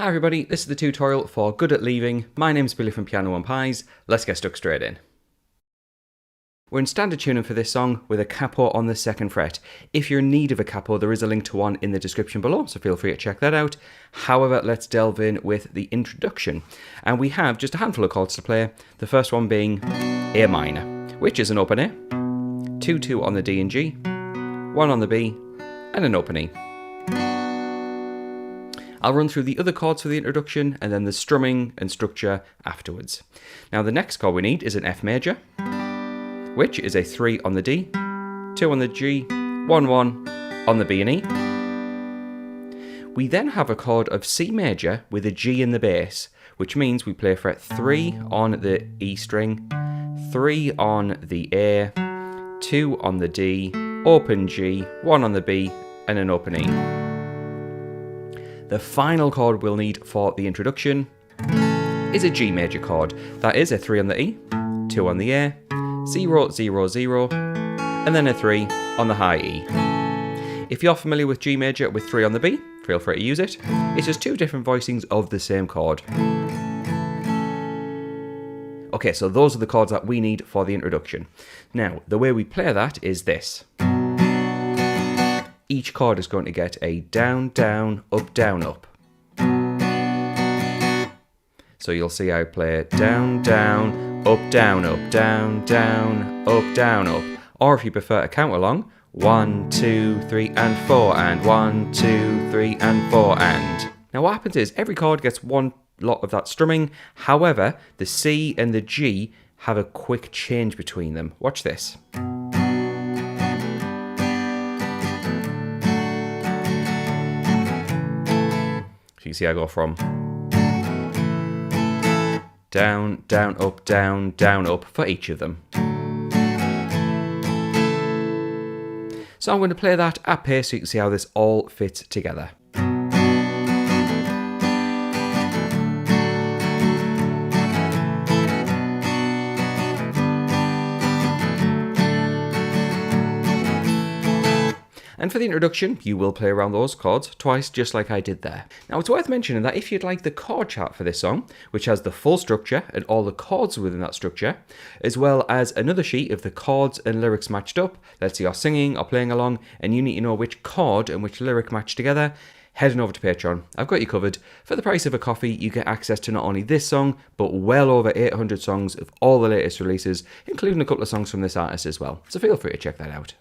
Hi everybody, this is the tutorial for Good at Leaving. My name's Billy from Piano and Pies. Let's get stuck straight in. We're in standard tuning for this song with a capo on the 2nd fret. If you're in need of a capo, there is a link to one in the description below, so feel free to check that out. However, let's delve in with the introduction. And we have just a handful of chords to play, the first one being A minor, which is an open A, 2-2 on the D and G, 1 on the B, and an open E. I'll run through the other chords for the introduction and then the strumming and structure afterwards. Now the next chord we need is an F major, which is a 3 on the D, 2 on the G, 1-1 on the B and E. We then have a chord of C major with a G in the bass, which means we play fret 3 on the E string, 3 on the A, 2 on the D, open G, 1 on the B, and an open E. The final chord we'll need for the introduction is a G major chord. That is a 3 on the E, 2 on the A, 0, 0, 0, and then a 3 on the high E. If you're familiar with G major with 3 on the B, feel free to use it. It's just two different voicings of the same chord. Okay, so those are the chords that we need for the introduction. Now, the way we play that is this. Each chord is going to get a down, down, up, down, up. So you'll see I play down, down, up, down, up, down, down, up, down, up. Or if you prefer to count along, 1, 2, 3, and 4, and 1, 2, 3, and 4, and. Now what happens is every chord gets one lot of that strumming. However, the C and the G have a quick change between them. Watch this. You see I go from down, down, up, down, down, up for each of them. So I'm going to play that at pace so you can see how this all fits together. And for the introduction, you will play around those chords twice, just like I did there. Now, it's worth mentioning that if you'd like the chord chart for this song, which has the full structure and all the chords within that structure, as well as another sheet of the chords and lyrics matched up, let's say you're singing or playing along, and you need to know which chord and which lyric match together, head on over to Patreon. I've got you covered. For the price of a coffee, you get access to not only this song, but well over 800 songs of all the latest releases, including a couple of songs from this artist as well. So feel free to check that out.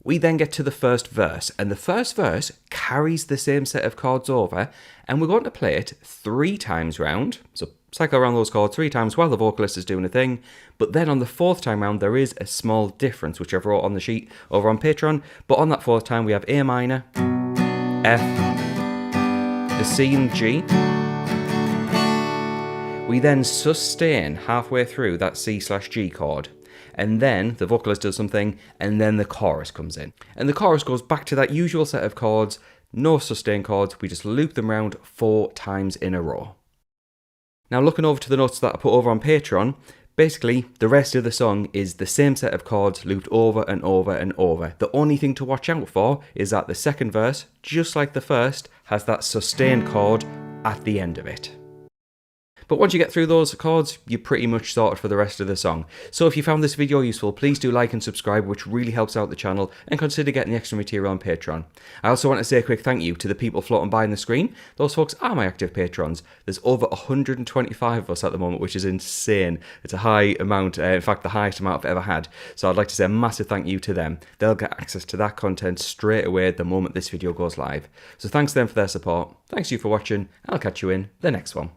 We then get to the first verse, and the first verse carries the same set of chords over, and we're going to play it 3 times round. So cycle around those chords 3 times while the vocalist is doing a thing, but then on the 4th time round there is a small difference, which I've wrote on the sheet over on Patreon, but on that 4th time we have A minor, F, the C and G. We then sustain halfway through that C/G chord. And then the vocalist does something, and then the chorus comes in. And the chorus goes back to that usual set of chords, no sustain chords, we just loop them round 4 times in a row. Now looking over to the notes that I put over on Patreon, basically the rest of the song is the same set of chords looped over and over and over. The only thing to watch out for is that the second verse, just like the first, has that sustain chord at the end of it. But once you get through those chords, you're pretty much sorted for the rest of the song. So if you found this video useful, please do like and subscribe, which really helps out the channel, and consider getting the extra material on Patreon. I also want to say a quick thank you to the people floating by on the screen. Those folks are my active patrons. There's over 125 of us at the moment, which is insane. It's a high amount, in fact the highest amount I've ever had. So I'd like to say a massive thank you to them. They'll get access to that content straight away the moment this video goes live. So thanks to them for their support. Thanks to you for watching, and I'll catch you in the next one.